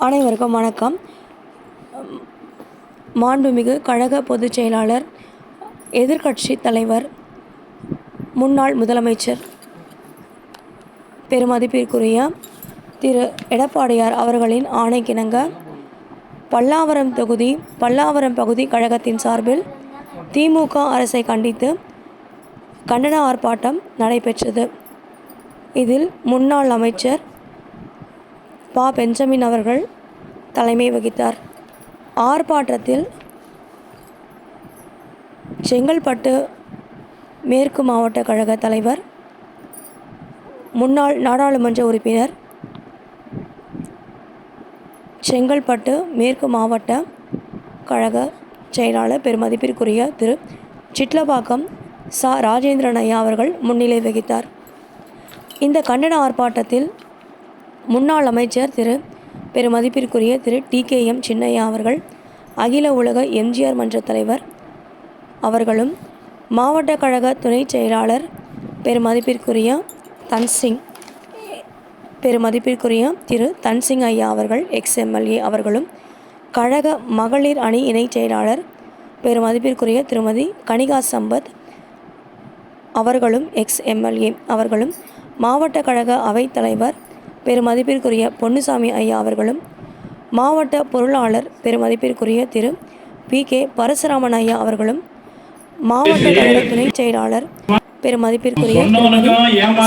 அனைவருக்கும் வணக்கம். மாண்புமிகு கழக பொதுச் செயலாளர், எதிர்க்கட்சி தலைவர், முன்னாள் முதலமைச்சர் பெருமதிப்பிற்குரிய திரு எடப்பாடியார் அவர்களின் ஆணைக்கிணங்க பல்லாவரம் பகுதி கழகத்தின் சார்பில் திமுக அரசை கண்டித்து கண்டன ஆர்ப்பாட்டம் நடைபெற்றது. இதில் முன்னாள் அமைச்சர் ப. பெஞ்சமின் அவர்கள் தலைமை வகித்தார். ஆர்ப்பாட்டத்தில் செங்கல்பட்டு மேற்கு மாவட்ட கழக தலைவர், முன்னாள் நாடாளுமன்ற உறுப்பினர், செங்கல்பட்டு மேற்கு மாவட்ட கழக செயலாளர் பெருமதிப்பிற்குரிய திரு சிட்லப்பாக்கம் ச. ராஜேந்திரன் ஐயா அவர்கள் முன்னிலை வகித்தார். இந்த கண்டன ஆர்ப்பாட்டத்தில் முன்னாள் அமைச்சர் திரு பெருமதிப்பிற்குரிய திரு TKM சின்னையா அவர்கள், அகில உலக எம்ஜிஆர் மன்ற தலைவர் அவர்களும், மாவட்ட கழக துணை செயலாளர் பெருமதிப்பிற்குரிய திரு தன்சிங் ஐயா அவர்கள் ex-MLA அவர்களும், கழக மகளிர் அணி இணை செயலாளர் பெருமதிப்பிற்குரிய திருமதி கனிகா சம்பத் அவர்களும் ex-MLA அவர்களும், மாவட்ட கழக அவைத் தலைவர் பெருமதிப்பிற்குரிய பொன்னுசாமி ஐயா அவர்களும், மாவட்ட பொருளாளர் பெருமதிப்பிற்குரிய திரு PK பரசுராமன் ஐயா அவர்களும், மாவட்ட கழக துணை செயலாளர் பெருமதிப்பிற்குரிய திருமதி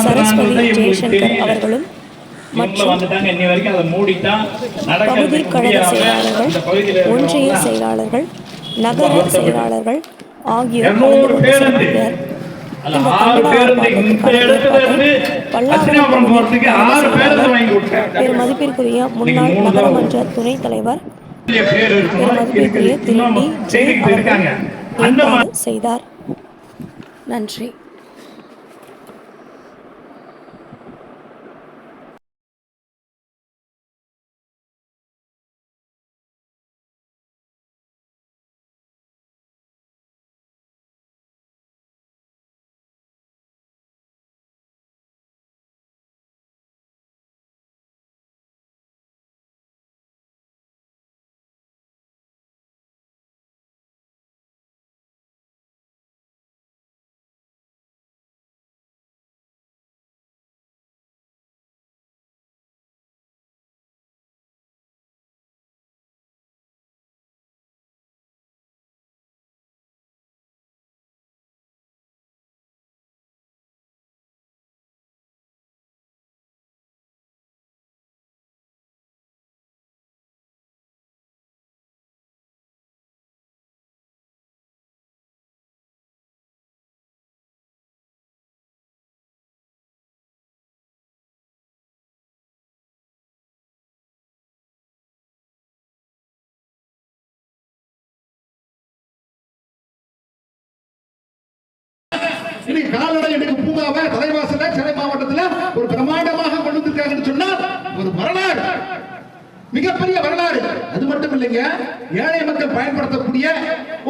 சரஸ்வதி ஜெய்சங்கர் அவர்களும் மற்றும் பகுதி கழக செயலாளர்கள், ஒன்றிய செயலாளர்கள், நகர செயலாளர்கள் ஆகியோர் கலந்து கொண்டு சிறப்பித்தனர். இந்த பெருமதிப்பிற்குரிய முன்னாள் நகரமன்ற துணைத் தலைவர் பெருமதிப்பிற்குரிய திரு D. ஏற்பாடு செய்தார். நன்றி. இன்னைக்கு கால்நடை எனக்கு பூங்காவை தலைவாசல சென்னை மாவட்டத்தில் ஒரு பிரமாண்டமாக கொண்டு வந்திருக்காங்கன்னு சொன்னா ஒரு வரலாறு, மிகப்பெரிய வரலாறு. அது மட்டும் இல்லைங்க, ஏழை மக்கள் பயன்படுத்தக்கூடிய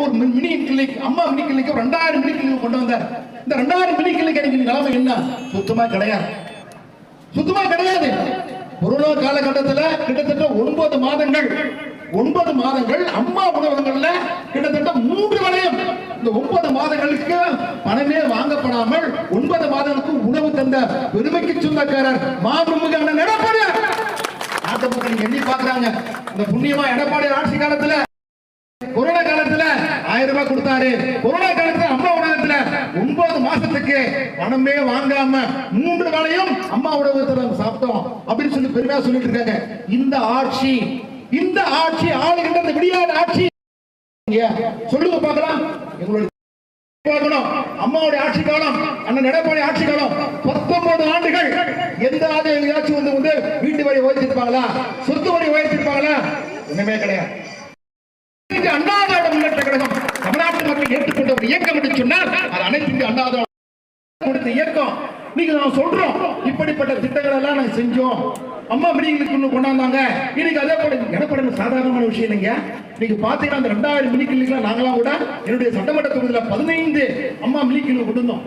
ஒரு மினி கிளினிக், அம்மா மினி கிளினிக் 2000 மினி கிளினிக் கொண்டு வந்தார். இந்த 2000 மினி கிளினிக் எனக்கு நிலைமை என்ன? சுத்தமா கிடையாது. கொரோனா காலகட்டத்தில் கிட்டத்தட்ட 9 மாதங்கள் அம்மா உணவகங்கள்ல கிட்டத்தட்ட 3 வளையம். இந்த 9 மாதங்களுக்கு பணமே வாங்கப்படாமல் 9 மாதங்களுக்கு உணவு தந்த பெருமைக்கு சொந்தக்காரர் மாண்புமிகு அண்ணன் எடப்பாடியார். நாட்டு மக்கள் எண்ணி பாக்குறாங்க. இந்த புண்ணியமா எடப்பாடியார் ஆட்சி காலத்துல கொரோனா காலத்துல 1000 ரூபாய் கொடுத்தாரு. கொரோனா காலத்துல அம்மா உணவகத்துல 9 மாசத்துக்கு பணமே வாங்காம 3 வேளையும் அம்மா உணவகத்துல சாப்பிட்டோம் அப்படின்னு சொல்லி பெருமையா சொல்லிட்டு இருக்காங்க. இந்த ஆட்சி ஆளுகின்ற இந்த விடியாத ஆட்சி சொல்லுங்க பார்க்கலாம். அம்மாவுடைய ஆட்சி காலம், அண்ணன் எடப்பாடி ஆட்சி காலம் 19 ஆண்டுகள். எந்தாவது எங்கேயாச்சும் வந்து வீட்டு வரி உயர்த்திருப்பாங்களா? சொத்து வரி உயர்த்திருப்பாங்களா? ஒண்ணுமே கிடையாது. அண்ணா திராவிட முன்னேற்ற கழகம் தமிழ்நாட்டு மக்கள் ஏற்றுக்கொண்ட ஒரு இயக்கம் என்று சொன்னால் அது அனைத்து இந்திய அண்ணா திராவிட கொடுத்த இயக்கம். நீங்க நான் சொல்றோம், இப்படிப்பட்ட திட்டங்கள் எல்லாம் நாங்க செஞ்சோம். அம்மா மினிகளுக்கு கொண்டாந்தாங்க. இன்னைக்கு அதே போல எடப்பாடி சாதாரணமான விஷயம் இல்லைங்க. நீங்க பாத்தீங்கன்னா அந்த 2000 மினி கிளினிக்ல நாங்களாம் கூட என்னுடைய சட்டமன்ற தொகுதியில 15 அம்மா மினி கிளினிக் கொண்டு வந்தோம்.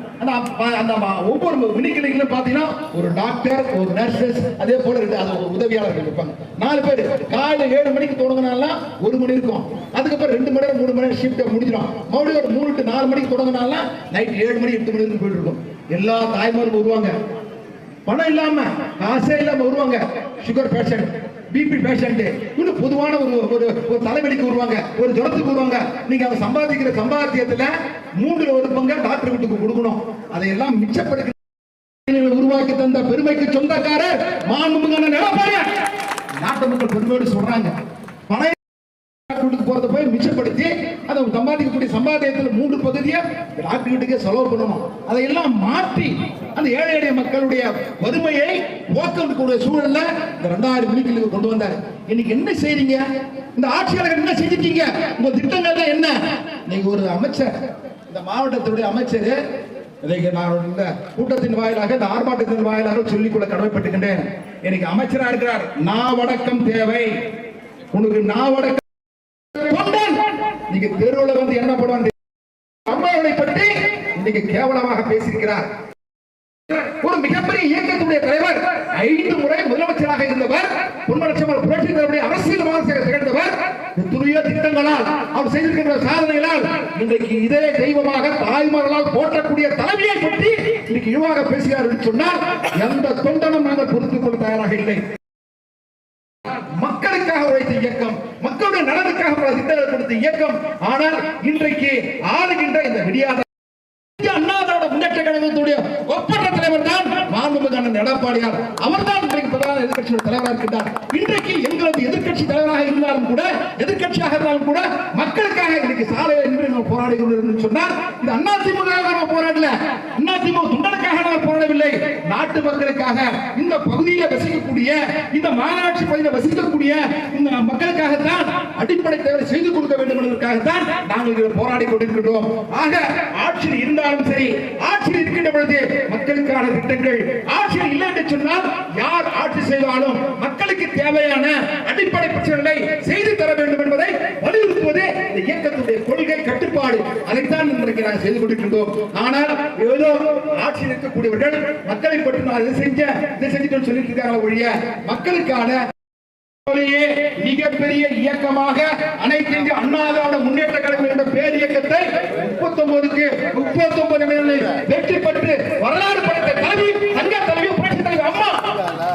அந்த ஒவ்வொரு மினி கிளினிக்ல பாத்தீங்கன்னா ஒரு டாக்டர், ஒரு நர்சஸ், அதே போல அது ஒரு உதவியாளர்கள் இருப்பாங்க. 4 பேர். காலையில 7 மணிக்கு தொடங்கினாலும் 1 மணி இருக்கும். அதுக்கப்புறம் 2 மணி நேரம் 3 மணி நேரம் ஷிஃப்ட் முடிஞ்சிடும். மறுபடியும் ஒரு 3 to 4 மணிக்கு தொடங்கினாலும் நைட் 7 மணி 8 மணி போயிட்டு இருக்கும். எல்லா தாய்மாரும் வருவாங்க. பணம் இல்லாம காசே இல்லாம வருவாங்க. சுகர் பேஷண்ட், பிபி பேஷண்ட், இன்னும் பொதுவான ஒரு தலைவலிக்கு வருவாங்க, ஒரு ஜுரத்துக்கு வருவாங்க. நீங்க அவங்க சம்பாதிக்கிற சம்பாத்தியத்துல 3ல் 1 பங்கு டாக்டர் வீட்டுக்கு கொடுக்கணும். அதையெல்லாம் மிச்சப்படுத்த உருவாக்கி தந்த பெருமைக்கு சொந்தக்காரர் மாண்புமிகு எடப்பாடி. நாட்டு மக்கள் பெருமையோடு சொல்றாங்க. பணம் வீட்டுக்கு போறத போய் மிச்சப்படுத்தி அதை சம்பாதிக்கக்கூடிய சம்பாதியத்தில் 3 பகுதியை டாக்டர் வீட்டுக்கே செலவு பண்ணணும். அதையெல்லாம் மாற்றி அந்த ஏழை எளிய மக்களுடைய வறுமையை போக்கக்கூடிய சூழல்ல இந்த 2000 மினிக்கு கொண்டு வந்தார். இன்னைக்கு என்ன செய்றீங்க? இந்த ஆட்சியாளர்கள் என்ன செஞ்சிட்டீங்க? உங்க திட்டங்கள் என்ன? நீங்க ஒரு அமைச்சர், இந்த மாவட்டத்துடைய அமைச்சர், நான் இந்த கூட்டத்தின் வாயிலாக, இந்த ஆர்ப்பாட்டத்தின் வாயிலாக சொல்லிக்கொள்ள கடமைப்பட்டுகின்றேன். எனக்கு அமைச்சரா இருக்கிறார். நாவடக்கம் தேவை. உனக்கு நாவடக்கம் நீங்க தெருவில் வந்து என்ன பண்ணுவாங்க? அம்மாவை பற்றி இன்னைக்கு கேவலமாக பேசியிருக்கிறார். ஒரு மிகப்பெரிய இயக்கத்துடைய தலைவர், 5 முறை முதலமைச்சராக இருந்தவர், பொன்மனச்செம்மல் புரட்சித் தலைவருடைய அரசியல் திகழ்ந்தவர். எத்தனையோ திட்டங்களால் அவர் செய்திருக்கின்ற சாதனைகளால் இன்றைக்கு இதே தெய்வமாக தாய்மார்களால் போற்றக்கூடிய தலைவியை பற்றி இன்னைக்கு இழிவாக பேசுகிறார் என்று சொன்னால் எந்த தொண்டனும் நாங்கள் பொறுத்துக் கொள்ள தயாராக இல்லை. மக்களுக்காக உழைத்த இயக்கம், மக்களுடைய நலனுக்காக பல திட்டங்கள் கொடுத்த இயக்கம். ஆனால் இன்றைக்கு ஆளுகின்ற இந்த விடியாத அண்ணா திராவிட முன்னேற்ற கழகத்துடைய ஒப்பற்ற தலைவர் தான் மாண்புமிகு அண்ணன் எடப்பாடியார். அவர்தான் இன்றைக்கு பிரதான எதிர்க்கட்சியுடைய தலைவராக இருக்கிறார். இன்றைக்கு எங்களது எதிர்க்கட்சி தலைவராக இருந்தாலும் கூட, எதிர்க்கட்சியாக இருந்தாலும் கூட மக்களுக்காக இன்னைக்கு சாலையில் நின்று போராடுகிறோம் சொன்னால் இந்த அதிமுக போராடல, அதிமுக தொண்டனுக்காக நாம் போராடவில்லை. நாட்டு மக்களுக்காக, இந்த பகுதியில் வசிக்கக்கூடிய, இந்த மாநகராட்சி பகுதியில் வசிக்கக்கூடிய இந்த மக்களுக்காகத்தான் அடிப்படை தேவை செய்து கொடுக்க வேண்டும் என்பதற்காகத்தான் நாங்கள் போராடி கொண்டிருக்கிறோம். ஆக ஆட்சியில் இருந்தாலும் சரி, ஆட்சியில் இருக்கின்ற பொழுது மக்களுக்கான திட்டங்கள், ஆட்சியில் இல்லை என்று சொன்னால் யார் ஆட்சி செய்தாலும் மக்களுக்கு தேவையான அடிப்படை பிரச்சனைகளை செய்து தர வேண்டும் என்பதை வலியுறுத்துவது இந்த இயக்கத்துடைய கொள்கை, கட்டுப்பாடு. அதைத்தான் இன்றைக்கு நாங்கள் செய்து கொண்டிருக்கிறோம். ஆனால் ஏதோ ஆட்சியில் இருக்கக்கூடியவர்கள் மக்களை பற்றி நான் இதை செஞ்சுட்டு சொல்லிட்டு இருக்காங்க ஒழிய மக்களுக்கான மிகப்பெரிய இயக்கமாக அனைத்து இந்திய அண்ணா திராவிட முன்னேற்ற கழகம் என்ற பேர் இயக்கத்தை 39 வெற்றி பெற்று வரலாறு படைத்த தலைவி, தங்க தலைவி, புரட்சி தலைவி அம்மா.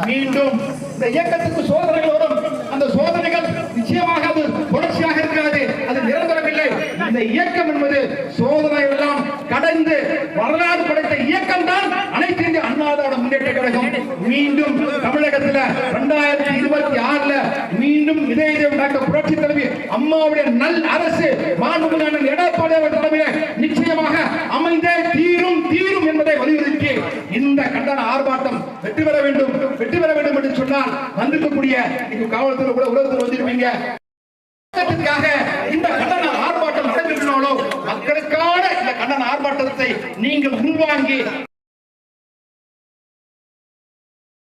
மீண்டும் இந்த இயக்கத்துக்கு சோதனைகள் வரும். அந்த சோதனைகள் நிச்சயமாக அது தொடர்ச்சியாக இருக்காது, அது நிரந்தரம் இல்லை. இந்த இயக்கம் என்பது சோதனை எல்லாம் கடந்து வரலாறு படைத்த இயக்கம் தான் அனைத்து இந்திய அண்ணா திராவிட முன்னேற்ற கழகம். மீண்டும் தமிழகத்தில் 2026 மீண்டும் இதே டாக்டர் புரட்சி தலைவி அம்மாவுடைய நல் அரசு மாண்புமிகு எடப்பாடி தலைமையில் நிச்சயமாக அமைந்தே தீரும் என்பதை வலியுறுத்தி இந்த கண்டன ஆர்ப்பாட்டம் வெற்றி பெற வேண்டும் என்று சொன்னால் வந்திருக்கக்கூடிய காவல்துறை கூட உலகத்தில் வந்திருப்பீங்க. இந்த கண்டன ஆர்ப்பாட்டம் நடைபெற்றாலும் மக்களுக்கான இந்த கண்டன ஆர்ப்பாட்டத்தை நீங்கள் உள்வாங்கி